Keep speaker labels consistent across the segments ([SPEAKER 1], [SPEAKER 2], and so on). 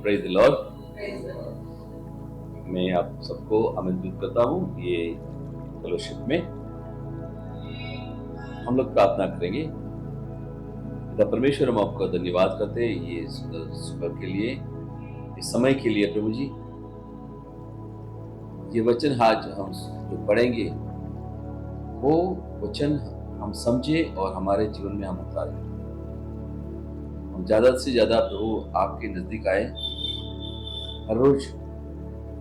[SPEAKER 1] Praise the Lord. मैं आप सबको आमंत्रित करता हूँ ये फेलोशिप में। हम लोग प्रार्थना करेंगे। पिता परमेश्वर, हम आपका धन्यवाद करते हैं ये सुबह के लिए, इस समय के लिए। प्रभु जी, ये वचन आज हम जो पढ़ेंगे वो वचन हम समझे और हमारे जीवन में हम उतारें। हम ज्यादा से ज्यादा प्रभु आपके नजदीक आए, हर रोज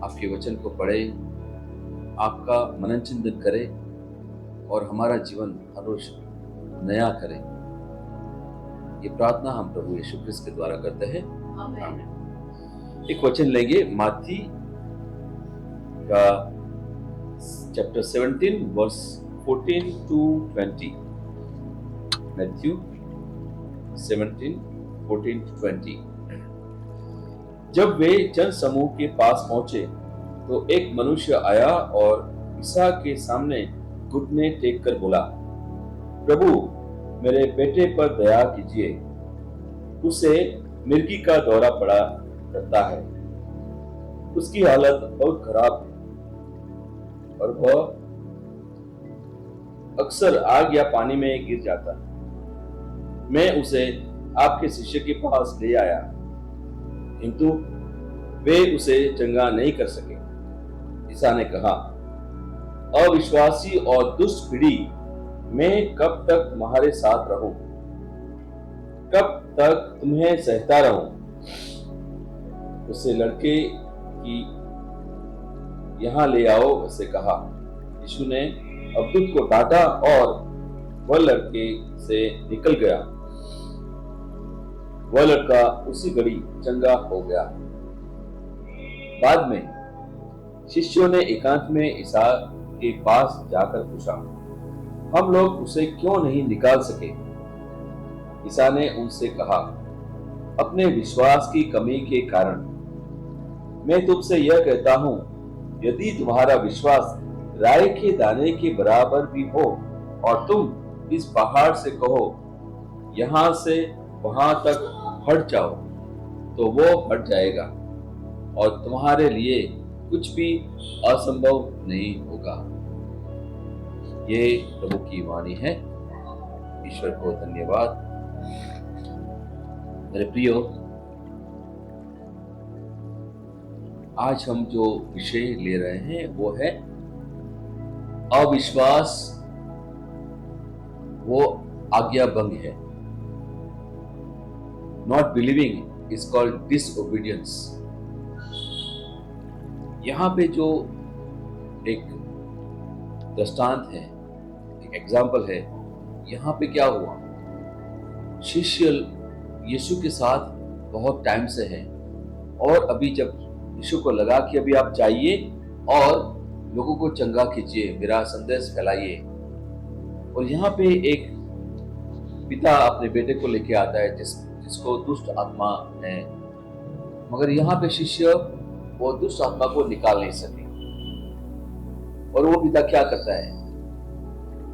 [SPEAKER 1] आपके वचन को पढ़े, आपका मनन चिंतन करें और हमारा जीवन हर रोज नया करें। ये प्रार्थना हम प्रभु यीशु क्रिस्त के द्वारा करते हैं, आमीन। एक वचन लेंगे माथी का chapter 17 verse 14 to 20। Matthew 17 14 to 20। जब वे जन समूह के पास पहुंचे तो एक मनुष्य आया और ईसा के सामने घुटने टेक कर बोला, प्रभु, मेरे बेटे पर दया कीजिए, उसे मिर्गी का दौरा पड़ा करता है। उसकी हालत बहुत खराब है और वह अक्सर आग या पानी में गिर जाता है। मैं उसे आपके शिष्य के पास ले आया, किंतु वे उसे चंगा नहीं कर सके। ईसा ने कहा, अविश्वासी और दुष्ट पीढ़ी, मैं कब तक तुम्हारे साथ रहूं? कब तक तुम्हें सहता रहूं? उसे लड़के की यहां ले आओ, उसे कहा। यीशु ने अब्दुत को डांटा और वह लड़के से निकल गया। वह लड़का उसी घड़ी चंगा हो गया। बाद में शिष्यों ने एकांत में ईसा के पास जाकर पूछा, हम लोग उसे क्यों नहीं निकाल सके? ईसा ने उनसे कहा, अपने विश्वास की कमी के कारण। मैं तुमसे यह कहता हूं, यदि तुम्हारा विश्वास राई के दाने के बराबर भी हो और तुम इस पहाड़ से कहो, यहां से वहां तक हट जाओ, तो वो हट जाएगा और तुम्हारे लिए कुछ भी असंभव नहीं होगा। ये प्रभु की वाणी है। ईश्वर को धन्यवाद। मेरे प्रियो, आज हम जो विषय ले रहे हैं वो है अविश्वास, वो आज्ञा भंग है। Not believing is called disobedience। यहाँ पे जो एक दृष्टांत है, एक एग्जाम्पल है, यहाँ पे क्या हुआ? शिष्य यीशु के साथ बहुत टाइम से है और अभी जब यीशु को लगा कि अभी आप जाइए और लोगों को चंगा कीजिए, मेरा संदेश फैलाइए, और यहाँ पे एक पिता अपने बेटे को लेके आता है जिसको दुष्ट आत्मा है, मगर यहाँ पे शिष्य वो दुष्ट आत्मा को निकाल नहीं सके। और वो पिता क्या करता है?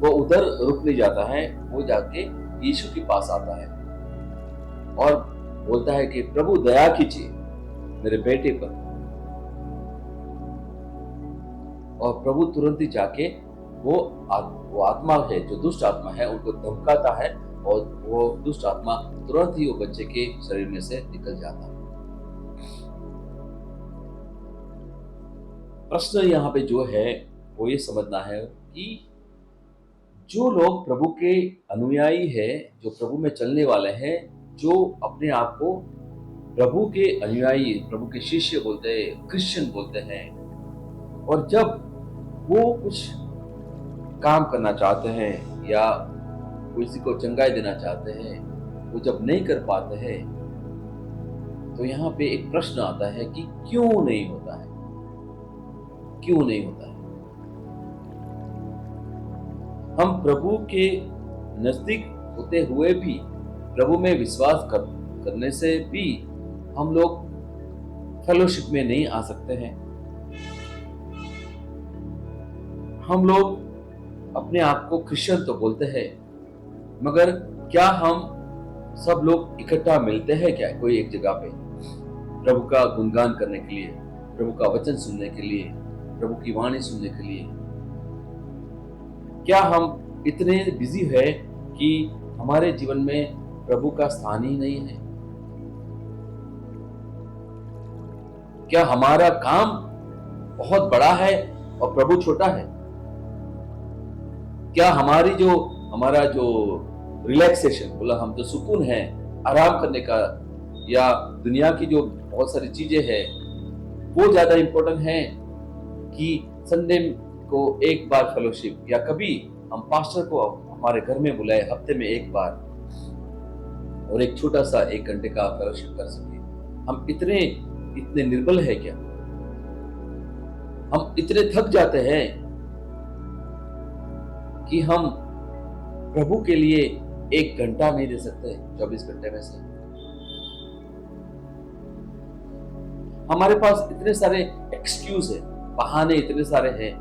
[SPEAKER 1] वो उधर रुक नहीं जाता है, वो जाके यीशु के पास आता है और बोलता है कि प्रभु दया कीजिए मेरे बेटे पर। और प्रभु तुरंत ही जाके वो आत्मा है, जो दुष्ट आत्मा है, उनको धमकाता है और वो दुष्ट आत्मा तुरंत ही वो बच्चे के शरीर में से निकल जाता है। प्रश्न यहाँ पे जो है वो ये समझना है कि जो लोग प्रभु के अनुयायी है, जो प्रभु में चलने वाले हैं, जो अपने आप को प्रभु के अनुयायी, प्रभु के शिष्य बोलते हैं, क्रिश्चियन बोलते हैं, और जब वो कुछ काम करना चाहते हैं या किसी को चंगाई देना चाहते हैं, वो जब नहीं कर पाते हैं, तो यहाँ पे एक प्रश्न आता है कि क्यों नहीं होता है? क्यों नहीं होता है? हम प्रभु के नजदीक होते हुए भी, प्रभु में विश्वास करने से भी हम लोग फेलोशिप में नहीं आ सकते हैं। हम लोग अपने आप को क्रिश्चियन तो बोलते हैं, मगर क्या हम सब लोग इकट्ठा मिलते हैं क्या कोई एक जगह पे? प्रभु का गुणगान करने के लिए, प्रभु का वचन सुनने के लिए, प्रभु की वाणी सुनने के लिए। क्या हम इतने बिजी है कि हमारे जीवन में प्रभु का स्थान ही नहीं है? क्या हमारा काम बहुत बड़ा है और प्रभु छोटा है? क्या हमारा जो रिलैक्सेशन, बोला हम जो सुकून है आराम करने का, या दुनिया की जो बहुत सारी चीजें हैं, वो ज्यादा इंपॉर्टेंट है कि संडे को एक बार फेलोशिप, या कभी हम पास्टर को हमारे घर में बुलाए हफ्ते में एक बार और एक छोटा सा 1 घंटे का फेलोशिप कर सके? हम इतने निर्बल है क्या? हम इतने थक जाते हैं कि हम प्रभु के लिए 1 घंटा नहीं दे सकते 24 घंटे में से। हमारे पास इतने सारे एक्सक्यूज है, बहाने इतने सारे हैं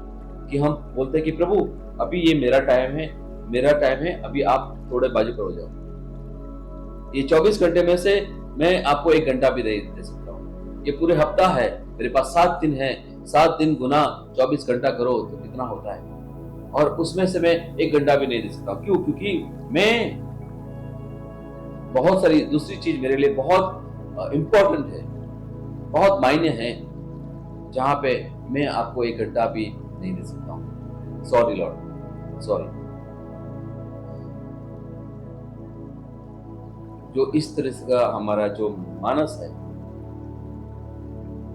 [SPEAKER 1] कि हम बोलते हैं कि प्रभु अभी ये मेरा टाइम है, अभी आप थोड़े बाजू पर हो जाओ। ये 24 घंटे में से मैं आपको 1 घंटा भी नहीं दे सकता हूँ। ये पूरे हफ्ता है, मेरे पास 7 दिन है, 7 दिन गुना 24 घंटा करो तो कितना होता है? और उसमें से मैं 1 घंटा भी नहीं दे सकता। क्यों? क्योंकि मैं बहुत सारी दूसरी चीज मेरे लिए बहुत इंपॉर्टेंट है, बहुत मायने हैं, जहां पे मैं आपको 1 घंटा भी नहीं दे सकता हूँ। Sorry Lord, sorry. जो इस तरह का हमारा जो मानस है।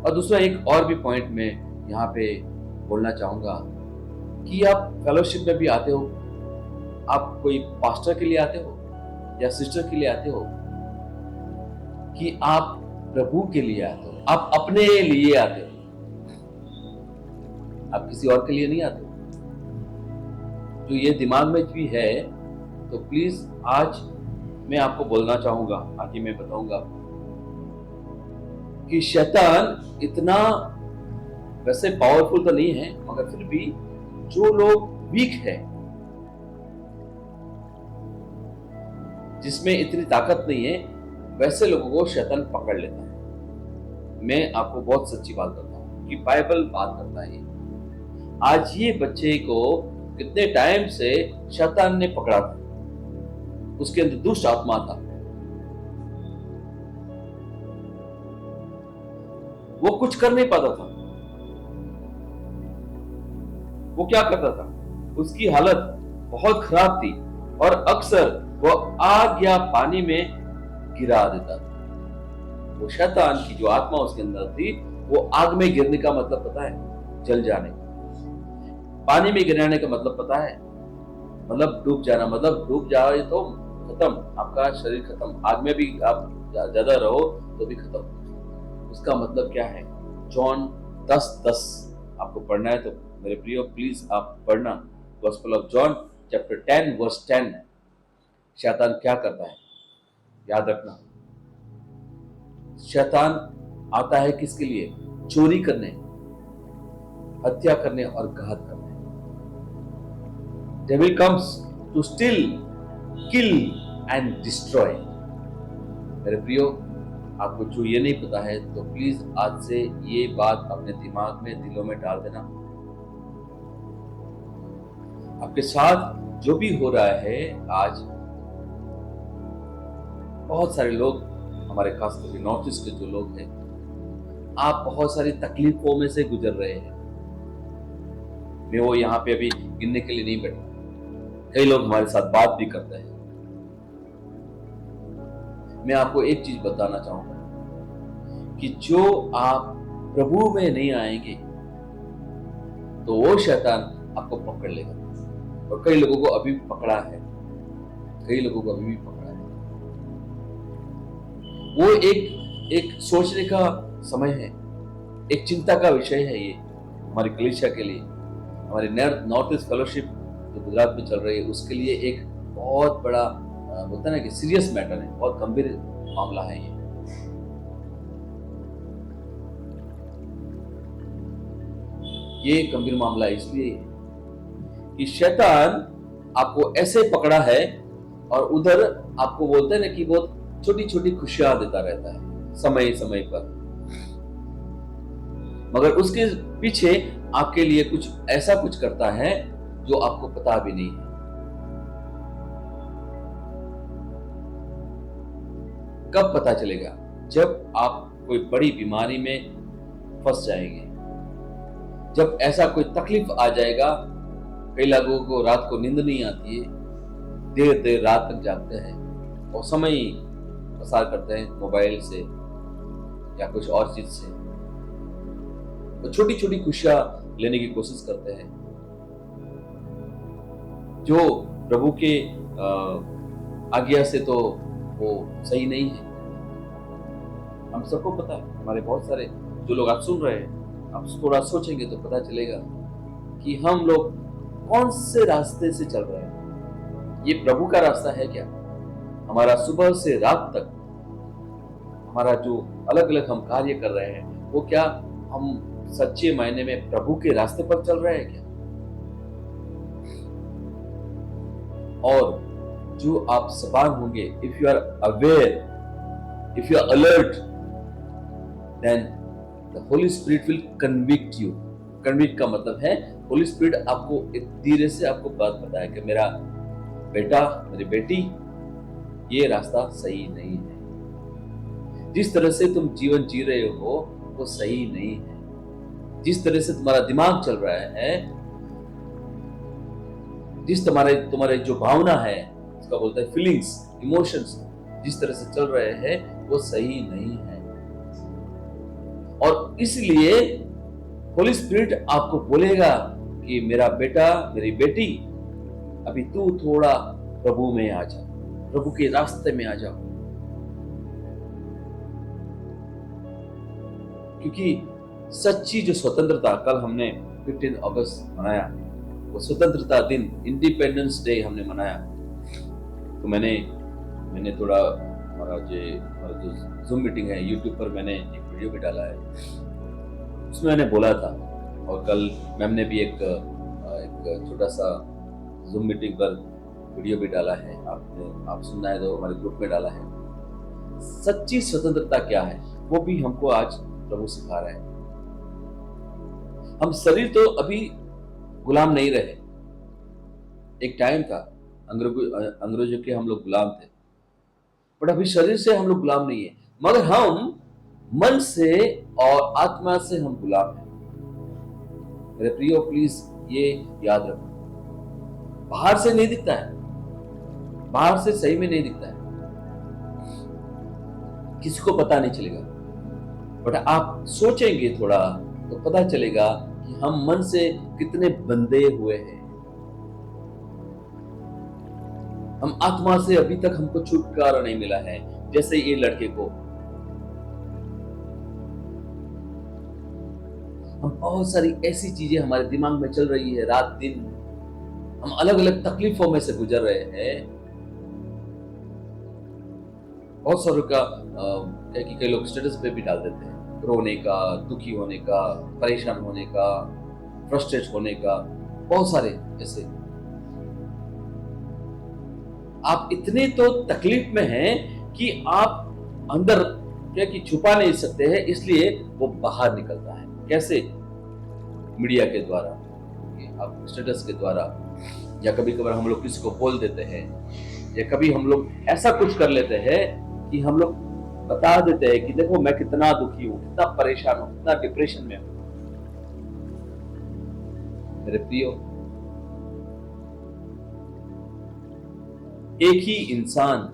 [SPEAKER 1] और दूसरा एक और भी पॉइंट मैं यहाँ पे बोलना चाहूंगा कि आप फेलोशिप में भी आते हो, आप कोई पास्टर के लिए आते हो या सिस्टर के लिए आते हो, कि आप प्रभु के लिए आते हो, आप अपने लिए आते हो, आप किसी और के लिए नहीं आते हो। जो ये दिमाग में भी है तो प्लीज आज मैं आपको बोलना चाहूंगा, आगे मैं बताऊंगा कि शैतान इतना वैसे पावरफुल तो नहीं है, मगर फिर भी जो लोग वीक है, जिसमें इतनी ताकत नहीं है, वैसे लोगों को शैतान पकड़ लेता है। मैं आपको बहुत सच्ची बात करता हूं कि बाइबल बात करता है। आज ये बच्चे को कितने टाइम से शैतान ने पकड़ा था, उसके अंदर दुष्ट आत्मा था, वो कुछ कर नहीं पाता था। वो क्या करता था? उसकी हालत बहुत खराब थी और अक्सर वो आग या पानी में गिरा देता था। वो शैतान की जो आत्मा उसके अंदर थी, वो आग में गिरने का मतलब पता है? जल जाने। पानी में गिराने का मतलब पता है? मतलब डूब जाना। मतलब डूब जाए तो खत्म, आपका शरीर खत्म। आग में भी आप ज्यादा रहो तो भी खत्म। उसका मतलब क्या है? जॉन 10:10 आपको पढ़ना है तो मेरे प्रियो प्लीज आप पढ़ना। Gospel of John chapter 10 verse 10। शैतान क्या करता है? याद रखना, शैतान आता है किसके लिए? चोरी करने, हत्या करने और घात करने। Devil comes to steal, kill and destroy. मेरे प्रियो, आपको जो ये नहीं पता है तो प्लीज आज से ये बात अपने दिमाग में, दिलों में डाल देना। आपके साथ जो भी हो रहा है आज, बहुत सारे लोग, हमारे खास करके नॉर्थ ईस्ट के जो लोग हैं, आप बहुत सारी तकलीफों में से गुजर रहे हैं। मैं वो यहाँ पे अभी गिनने के लिए नहीं बैठा। कई लोग हमारे साथ बात भी करते हैं। मैं आपको एक चीज बताना चाहूंगा कि जो आप प्रभु में नहीं आएंगे तो वो शैतान आपको पकड़ लेगा। और कई लोगों को अभी भी पकड़ा है, कई लोगों को अभी भी पकड़ा है। वो एक सोचने का समय है, एक चिंता का विषय है ये हमारी कलीसिया के लिए, हमारी नॉर्थ ईस्ट फेलोशिप जो गुजरात में चल रही है उसके लिए एक बहुत बड़ा बोलते हैं ना कि सीरियस मैटर है, बहुत गंभीर मामला है ये। ये गंभीर मामला इसलिए कि शैतान आपको ऐसे पकड़ा है और उधर आपको बोलते हैं ना कि बहुत छोटी छोटी खुशियां देता रहता है समय समय पर। मगर उसके पीछे आपके लिए कुछ ऐसा कुछ करता है जो आपको पता भी नहीं है। कब पता चलेगा? जब आप कोई बड़ी बीमारी में फंस जाएंगे, जब ऐसा कोई तकलीफ आ जाएगा। कई लोगों को रात को नींद नहीं आती है, देर देर रात तक जागते हैं और समय पसार करते हैं मोबाइल से या कुछ और चीज से, तो छोटी छोटी खुशियां लेने की कोशिश करते हैं जो प्रभु के आज्ञा से तो वो सही नहीं है। हम सबको पता है, हमारे बहुत सारे जो लोग आप सुन रहे हैं, आप थोड़ा सोचेंगे तो पता चलेगा कि हम लोग कौन से रास्ते से चल रहे हैं। ये प्रभु का रास्ता है क्या? हमारा सुबह से रात तक हमारा जो अलग अलग हम कार्य कर रहे हैं, वो क्या हम सच्चे मायने में प्रभु के रास्ते पर चल रहे हैं क्या? और जो आप सवार होंगे, if you are aware, if you are alert, then the holy spirit will convict you. Convict का मतलब है होली स्पिरिट आपको एक धीरे से आपको बात बताए कि मेरा बेटा, मेरी बेटी, ये रास्ता सही नहीं है। जिस तरह से तुम जीवन जी रहे हो वो सही नहीं है। जिस तरह से तुम्हारा दिमाग चल रहा है, जिस तुम्हारे जो भावना है, उसका बोलते हैं फीलिंग्स, इमोशंस, जिस तरह से चल रहे हैं वो सही नहीं है। और इसलिए होली स्पिरिट आपको बोलेगा कि मेरा बेटा, मेरी बेटी, अभी तू थोड़ा प्रभु में आ जा, प्रभु के रास्ते में आ जाओ। क्योंकि सच्ची जो स्वतंत्रता, कल हमने 15 अगस्त मनाया, वो स्वतंत्रता दिन, इंडिपेंडेंस डे हमने मनाया। तो मैंने थोड़ा हमारा जो जूम मीटिंग है यूट्यूब पर मैंने एक वीडियो भी डाला है, उसमें मैंने बोला था। और कल मैम ने भी एक छोटा सा जूम मीटिंग पर वीडियो भी डाला है, आप सुनना है तो हमारे ग्रुप में डाला है। सच्ची स्वतंत्रता क्या है वो भी हमको आज प्रभु सिखा रहा है। हम शरीर तो अभी गुलाम नहीं रहे। एक टाइम था अंग्रेजों के हम लोग गुलाम थे, बट अभी शरीर से हम लोग गुलाम नहीं है, मगर हम मन से और आत्मा से हम गुलाम हैं। मेरे प्रियो, प्लीज ये याद रखो। बाहर से नहीं दिखता है, बाहर से सही में नहीं दिखता है, किसी को पता नहीं चलेगा, बट आप सोचेंगे थोड़ा तो पता चलेगा कि हम मन से कितने बंधे हुए हैं। हम आत्मा से अभी तक हमको छुटकारा नहीं मिला है। जैसे ये लड़के को, हम बहुत सारी ऐसी चीजें हमारे दिमाग में चल रही है रात दिन, हम अलग अलग तकलीफों में से गुजर रहे हैं। बहुत सारों का कई लोग स्टेटस पे भी डाल देते हैं, रोने का, दुखी होने का, परेशान होने का, फ्रस्ट्रेट होने का, बहुत सारे ऐसे। आप इतने तो तकलीफ में हैं कि आप अंदर क्या कि छुपा नहीं सकते हैं, इसलिए वो बाहर निकलता है। कैसे? मीडिया के द्वारा, आप स्टेटस के द्वारा, या कभी कभार हम लोग किसी को बोल देते हैं, या कभी हम लोग ऐसा कुछ कर लेते हैं कि हम लोग बता देते हैं कि देखो मैं कितना दुखी हूं, कितना परेशान हूं, कितना डिप्रेशन में हूं। मेरे प्रियो, एक ही इंसान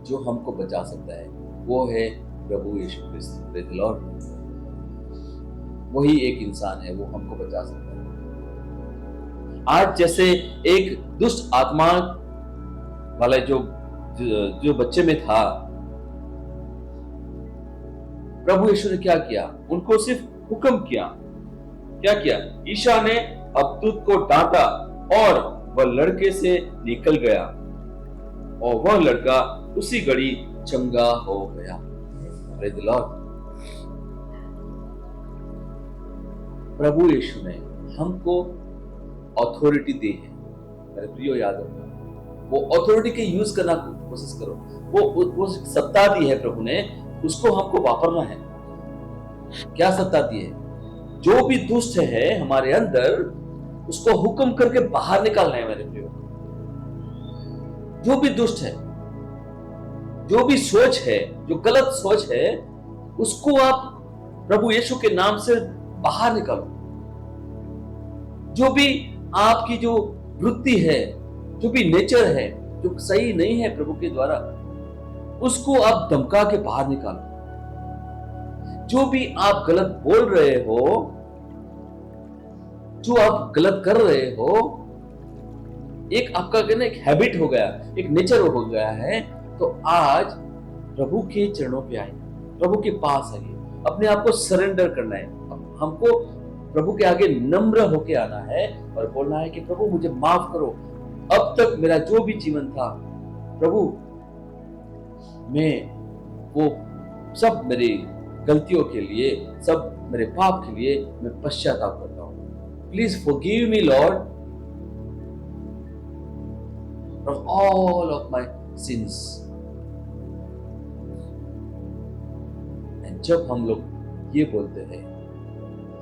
[SPEAKER 1] जो हमको बचा सकता है वो है प्रभु Yeshu Krist. Praise the lord. वही एक इंसान है, वो हमको बचा सकता है। आज जैसे एक दुष्ट आत्मा वाला जो बच्चे में था, प्रभु यीशु ने क्या किया? उनको सिर्फ हुक्म किया। क्या किया? ईशा ने अबदूत को डांटा और वह लड़के से निकल गया और वह लड़का उसी घड़ी चंगा हो गया। Praise the lord. प्रभु यीशु ने हमको अथॉरिटी दी है। मेरे प्रियो, याद रखो, वो अथॉरिटी के यूज करना कोशिश करो। वो सत्ता दी है प्रभु ने, उसको हमको वापरना है। क्या सत्ता दी है? जो भी दुष्ट है हमारे अंदर, उसको हुक्म करके बाहर निकालना है मेरे प्रियो। जो भी दुष्ट है, जो भी सोच है, जो गलत सोच है, उसको आप प्रभु यीशु के नाम से बाहर निकालो। जो भी आपकी जो वृत्ति है, जो भी नेचर है, जो सही नहीं है प्रभु के द्वारा, उसको आप धमका के बाहर निकालो। जो भी आप गलत बोल रहे हो, जो आप गलत कर रहे हो, एक आपका कहना एक हैबिट हो गया, एक नेचर हो गया है, तो आज प्रभु के चरणों पे आइए, प्रभु के पास आइए, अपने आप को सरेंडर करना है। हमको प्रभु के आगे नम्र होके आना है और बोलना है कि प्रभु मुझे माफ करो, अब तक मेरा जो भी जीवन था प्रभु, मैं वो सब मेरी गलतियों के लिए, सब मेरे पाप के लिए मैं पश्चाताप करता हूं। Please forgive me Lord from all of my since. जब हम लोग ये बोलते हैं,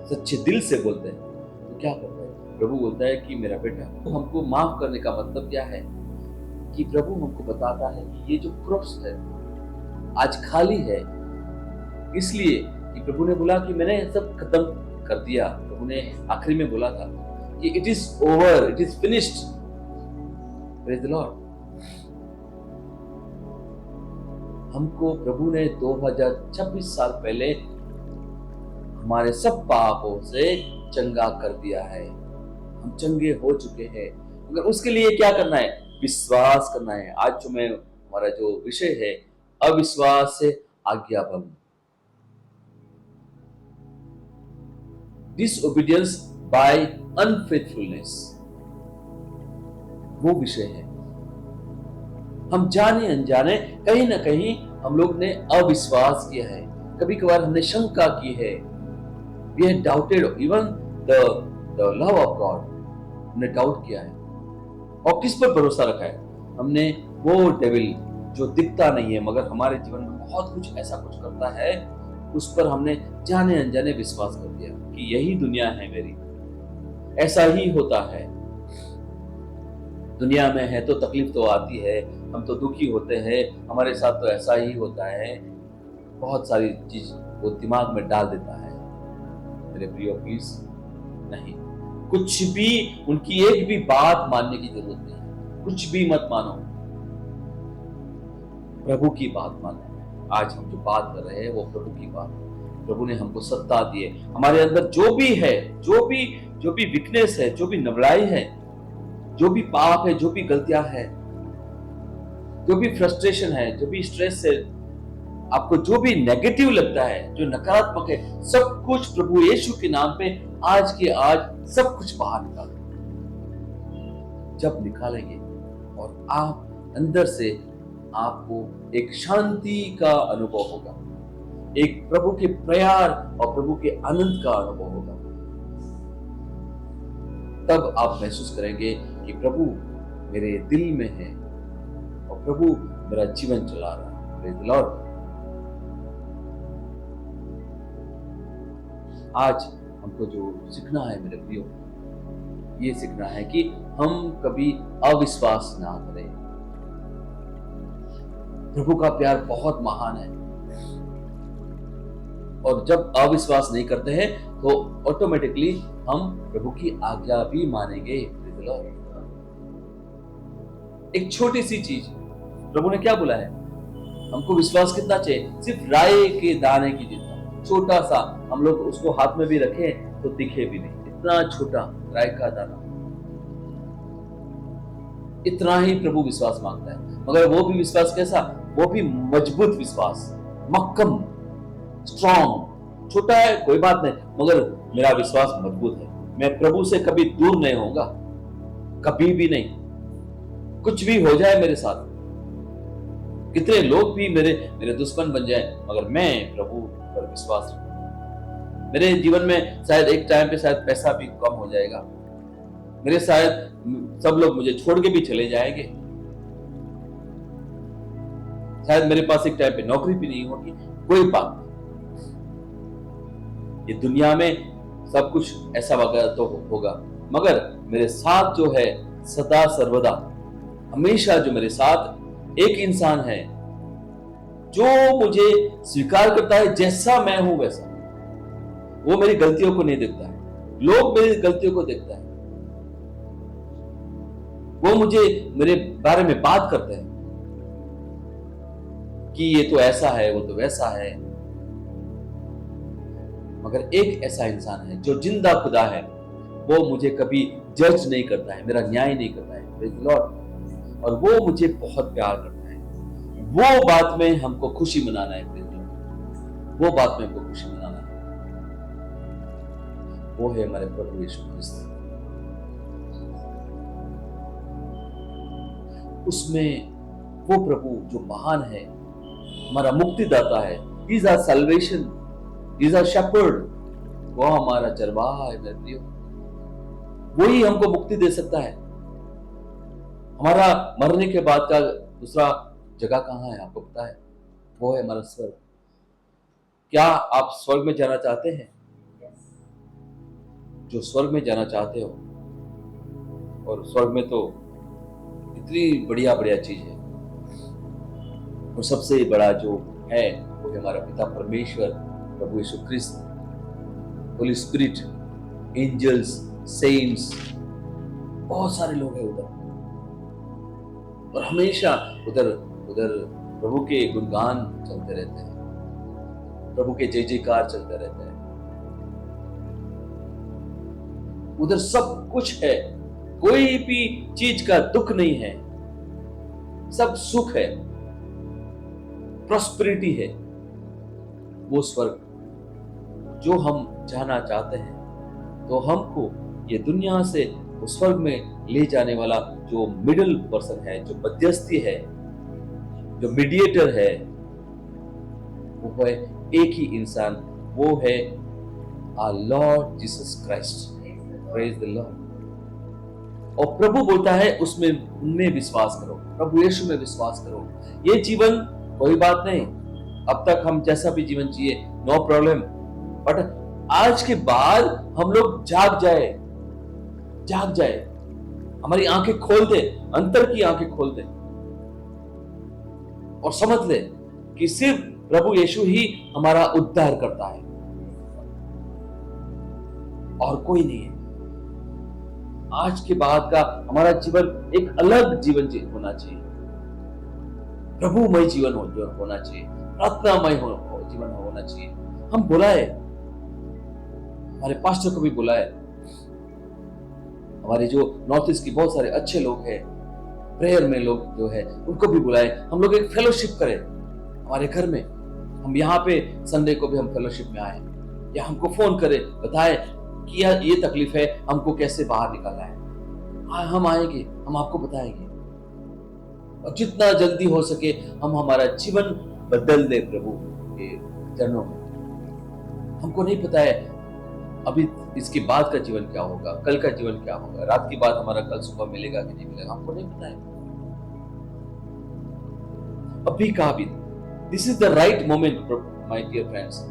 [SPEAKER 1] सच्चे दिल से बोलते हैं, तो क्या करता है प्रभु? बोलता है कि मेरा बेटा, हमको माफ करने का मतलब क्या है कि प्रभु हमको बताता है कि ये जो क्रॉस है आज खाली है, इसलिए कि प्रभु ने बोला कि मैंने सब खत्म कर दिया। प्रभु ने आखिरी में बोला था कि it is over, it is finished. Praise the Lord. हमको प्रभु ने 2026 साल पहले हमारे सब पापों से चंगा कर दिया है, हम चंगे हो चुके हैं। मगर उसके लिए क्या करना है? विश्वास करना है। आज जो मैं हमारा जो विषय है, अविश्वास से आज्ञा भंग, डिसओबीडियंस बाय अनफेथफुलनेस, वो विषय है। हम जाने अनजाने कहीं ना कहीं हम लोग ने अविश्वास किया है, कभी कभार हमने शंका की है, we had doubted even the love of God, हमने डाउट किया है। और किस पर भरोसा रखा है? हमने वो डेविल जो दिखता नहीं है मगर हमारे जीवन में बहुत कुछ ऐसा कुछ करता है, उस पर हमने जाने अनजाने विश्वास कर दिया कि यही दुनिया है मेरी, ऐसा ही होता है। दुनिया में है तो तकलीफ तो आती है, हम तो दुखी होते हैं, हमारे साथ तो ऐसा ही होता है। बहुत सारी चीज वो दिमाग में डाल देता है। मेरे प्रियो प्लीज नहीं, कुछ भी उनकी एक भी बात मानने की जरूरत नहीं है, कुछ भी मत मानो, प्रभु की बात मानो। आज हम जो बात कर रहे हैं वो प्रभु की बात है। प्रभु ने हमको सत्ता दी है, हमारे अंदर जो भी है, जो भी वीकनेस है, जो भी नबड़ाई है, जो भी पाप है, जो भी गलतियां है, जो भी फ्रस्ट्रेशन है, जो भी स्ट्रेस है, आपको जो भी नेगेटिव लगता है, जो नकारात्मक है, सब कुछ प्रभु यीशु के नाम पे आज के आज सब कुछ बाहर निकाल। जब निकालेंगे और आप अंदर से आपको एक शांति का अनुभव होगा, एक प्रभु के प्यार और प्रभु के आनंद का अनुभव होगा, तब आप महसूस करेंगे कि प्रभु मेरे दिल में है और प्रभु मेरा जीवन चला रहा है। Praise the Lord. आज हमको जो सीखना है मेरे प्रियो, ये सीखना है कि हम कभी अविश्वास ना करें। प्रभु का प्यार बहुत महान है और जब अविश्वास नहीं करते हैं तो ऑटोमेटिकली हम प्रभु की आज्ञा भी मानेंगे। एक छोटी सी चीज, प्रभु ने क्या बोला है? हमको विश्वास कितना चाहिए? सिर्फ राई के दाने की जितना छोटा सा, हम लोग उसको हाथ में भी रखें तो दिखे भी नहीं, इतना छोटा राई का दाना, इतना ही प्रभु विश्वास मांगता है। मगर वो भी विश्वास कैसा? वो भी मजबूत विश्वास, मक्कम, स्ट्रॉन्ग। छोटा है कोई बात नहीं, मगर मेरा विश्वास मजबूत है। मैं प्रभु से कभी दूर नहीं होऊंगा, कभी भी नहीं। कुछ भी हो जाए मेरे साथ, कितने लोग भी मेरे दुश्मन बन जाए, मगर मैं प्रभु पर विश्वास रखूंगा। मेरे जीवन में शायद एक टाइम पे शायद पैसा भी कम हो जाएगा, मेरे शायद सब लोग मुझे छोड़ के भी चले जाएंगे, शायद मेरे पास एक टाइम पे नौकरी भी नहीं होगी, कोई बात नहीं। ये दुनिया में सब कुछ ऐसा वगैरह तो होगा, मगर मेरे साथ जो है सदा सर्वदा हमेशा जो मेरे साथ एक इंसान है जो मुझे स्वीकार करता है जैसा मैं हूं वैसा। वो मेरी गलतियों को नहीं देखता है, लोग मेरी गलतियों को देखता है। वो मुझे मेरे बारे में बात करते हैं कि ये तो ऐसा है, वो तो वैसा है, मगर एक ऐसा इंसान है जो जिंदा खुदा है, वो मुझे कभी जज नहीं करता है, मेरा न्याय नहीं करता है। Praise the lord. और वो मुझे बहुत प्यार करता है। वो बात में हमको खुशी मनाना है। Praise the Lord. वो बात में हमको खुशी मनाना है। वो है हमारे प्रभु यीशु मसीह। उसमें वो प्रभु जो महान है, हमारा मुक्तिदाता है, he is our salvation, he is our shepherd, वो हमारा चरवाहा है मेरे प्रियो। वही हमको मुक्ति दे सकता है। हमारा मरने के बाद का दूसरा जगह कहाँ है आपको पता है? वो है हमारा स्वर्ग। क्या आप स्वर्ग में जाना चाहते हैं? जो स्वर्ग में जाना चाहते हो, और स्वर्ग में तो इतनी बढ़िया बढ़िया चीज है, और सबसे बड़ा जो है वो है हमारा पिता परमेश्वर, प्रभु Yeshu क्रिस्त, Holi spirit, angels, cents, बहुत सारे लोग हैं उधर। और हमेशा उधर उधर प्रभु के गुणगान चलते रहते हैं, प्रभु के जय जयकार चलते रहते हैं। उधर सब कुछ है, कोई भी चीज का दुख नहीं है, सब सुख है, प्रॉस्पेरिटी है। वो स्वर्ग जो हम जाना चाहते हैं, तो हमको ये दुनिया से उस स्वर्ग में ले जाने वाला जो मिडिल पर्सन है, जो मध्यस्थी है, जो मीडिएटर है, वो है एक ही इंसान, वो है our lord Jesus Christ. Praise the lord. और प्रभु बोलता है उसमें उनमें विश्वास करो, प्रभु यीशु में विश्वास करो। ये जीवन कोई बात नहीं, अब तक हम जैसा भी जीवन जिए, नो प्रॉब्लम, बट आज के बाद हम लोग जाग जाए, हमारी आंखें खोल दे, अंतर की आंखें खोल दे, और समझ ले कि सिर्फ प्रभु यीशु ही हमारा उद्धार करता है और कोई नहीं है। आज के बाद का हमारा जीवन एक अलग जीवन होना चाहिए, प्रभुमय जीवन होना चाहिए, प्रार्थनामय जीवन होना चाहिए। हम बुलाए, हमारे पास्टर को भी बुलाए, हमारे जो नॉर्थ ईस्ट की बहुत सारे अच्छे लोग हैं, प्रेयर में लोग जो है, उनको भी बुलाए। हम लोग एक फेलोशिप करें हमारे घर में। हम यहाँ पे संडे को भी हम फेलोशिप में आए, या हमको फोन करें, बताए कि यार ये तकलीफ है, हमको कैसे बाहर निकालना है। हम आएंगे, हम आपको बताएंगे, और जितना जल्दी हो सके हम हमारा जीवन बदल दे प्रभु के चरणों में। हमको नहीं पता है अभी इसके बाद का जीवन क्या होगा, कल का जीवन क्या होगा, रात के बाद हमारा कल सुबह मिलेगा कि नहीं मिलेगा, हमको नहीं पता है। अभी का भी, this is the right moment my dear friends.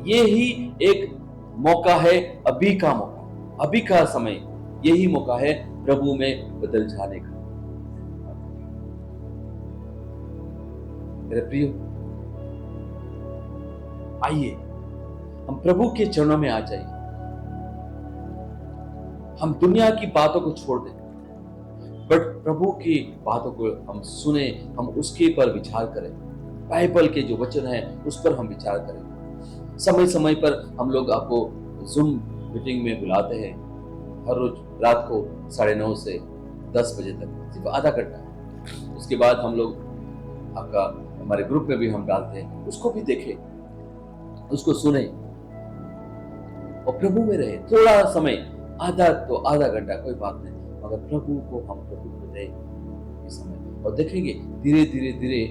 [SPEAKER 1] ये ही एक मौका है, अभी का मौका, अभी का समय, यही मौका है प्रभु में बदल जाने का। मेरे प्रियो, आइए हम प्रभु के चरणों में आ जाइए। हम दुनिया की बातों को छोड़ दें, बट प्रभु की बातों को हम सुने, हम उसके पर विचार करें। बाइबल के जो वचन है उस पर हम विचार करें। समय समय पर हम लोग आपको जूम मीटिंग में बुलाते हैं, हर रोज रात को 9:30 से 10 बजे तक, सिर्फ आधा घंटा। उसके बाद हम लोग आपका हमारे ग्रुप में भी हम डालते हैं, उसको भी देखें, उसको सुने और प्रभु में रहे। थोड़ा समय, आधा तो आधा घंटा, कोई बात नहीं, मगर प्रभु को दे समय, और देखेंगे धीरे धीरे धीरे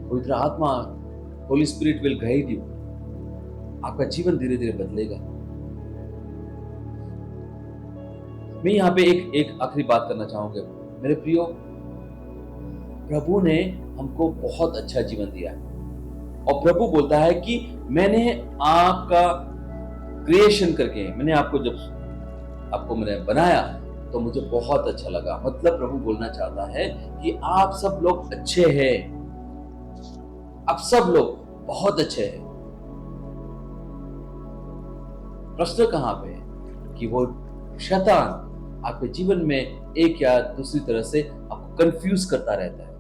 [SPEAKER 1] पवित्र आत्मा, Holi spirit will guide you. आपका जीवन धीरे धीरे बदलेगा। मैं यहाँ पे एक आखिरी बात करना चाहूंगा मेरे प्रियो। प्रभु ने हमको बहुत अच्छा जीवन दिया है, और प्रभु बोलता है कि मैंने आपका क्रिएशन करके, मैंने आपको मैंने बनाया तो मुझे बहुत अच्छा लगा। मतलब प्रभु बोलना चाहता है कि आप सब लोग अच्छे हैं, आप सब लोग बहुत अच्छे हैं। प्रश्न कहां पे है कि वो शैतान आपके जीवन में एक या दूसरी तरह से आपको कंफ्यूज करता रहता है,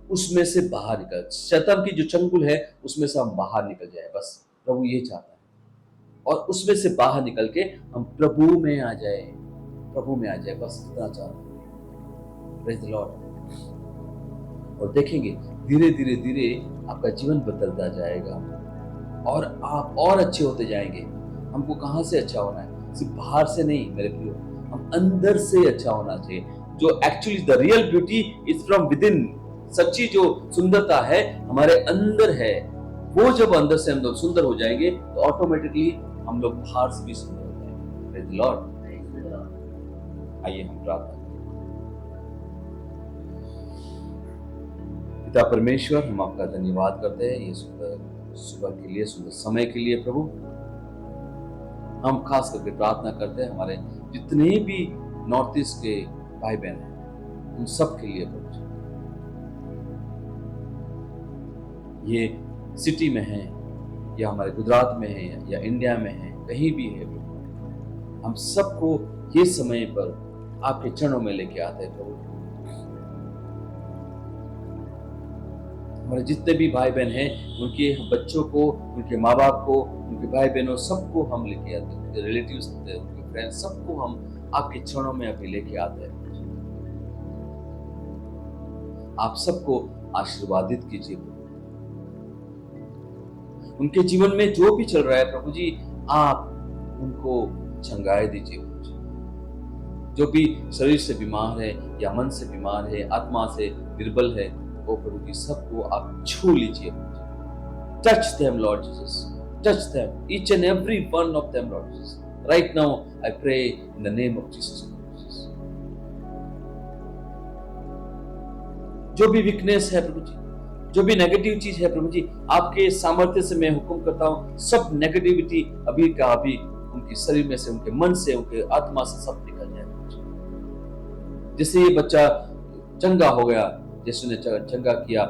[SPEAKER 1] उसमें से बाहर निकल, शैतान की जो चंगुल है उसमें से हम बाहर निकल जाए, बस प्रभु ये चाहता है। और उसमें से बाहर निकल के हम प्रभु में आ जाए, प्रभु में आ जाए, बस इतना चाहता हूं। Praise the lord. और देखेंगे धीरे धीरे धीरे आपका जीवन बदलता जाएगा और आप और अच्छे होते जाएंगे। हमको कहां से अच्छा होना है? सिर्फ बाहर से नहीं मेरे प्रियो, हम अंदर से अच्छा होना चाहिए। जो actually the real beauty is from with in. सच्ची जो सुंदरता है हमारे अंदर है। वो जब अंदर से हम लोग सुंदर हो जाएंगे तो ऑटोमेटिकली हम लोग बाहर से भी सुंदर हो जाएंगे। Praise the Lord. आइए हम प्रार्थना करें। पिता परमेश्वर, हम आपका धन्यवाद करते हैं ये सुंदर सुबह के लिए, सुंदर समय के लिए। प्रभु हम खास करके प्रार्थना करते हैं हमारे जितने भी नॉर्थ ईस्ट के भाई बहन हैं उन सब के लिए प्रभु, ये सिटी में है या हमारे गुजरात में है या इंडिया में है, कहीं भी है प्रभु, हम सबको ये समय पर आपके चरणों में लेके आते हैं प्रभु। हमारे जितने भी भाई बहन हैं उनके बच्चों को, उनके माँ बाप को, उनके भाई बहनों सबको हम लेके आते हैं, उनके रिलेटिव्स, उनके फ्रेंड्स सबको हम आपके चरणों में अभी लेके आते हैं। आप सबको आशीर्वादित कीजिए प्रभु। उनके जीवन में जो भी चल रहा है प्रभु जी, आप उनको चंगाई दीजिए प्रभु जी। जो भी शरीर से बीमार है या मन से बीमार है, आत्मा से निर्बल है, वो प्रभु जी सबको आप छू लीजिए। Touch them lord Jesus, touch them, each and every one of them lord Jesus. Right now I pray in the name of Jesus. जो भी वीकनेस है प्रभु जी, जो भी नेगेटिव चीज है प्रभु जी, आपके सामर्थ्य से मैं हुक्म करता हूं, सब नेगेटिविटी अभी का अभी उनके शरीर में से, उनके मन से, उनके आत्मा से सब निकल जाए। जैसे ये बच्चा चंगा हो गया, जैसे ने चंगा किया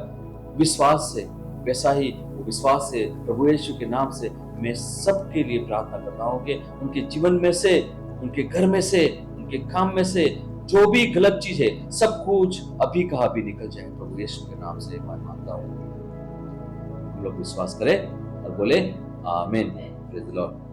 [SPEAKER 1] विश्वास से, वैसा ही विश्वास से प्रभु यीशु के नाम से मैं सबके लिए प्रार्थना करता हूं कि उनके जीवन में से, उनके घर में से, उनके काम में से जो भी गलत चीज है सब कुछ अभी का अभी निकल जाए प्रभु यीशु के नाम से मैं मांगता हूं। हम लोग विश्वास करें और बोले आमीन। Praise the Lord.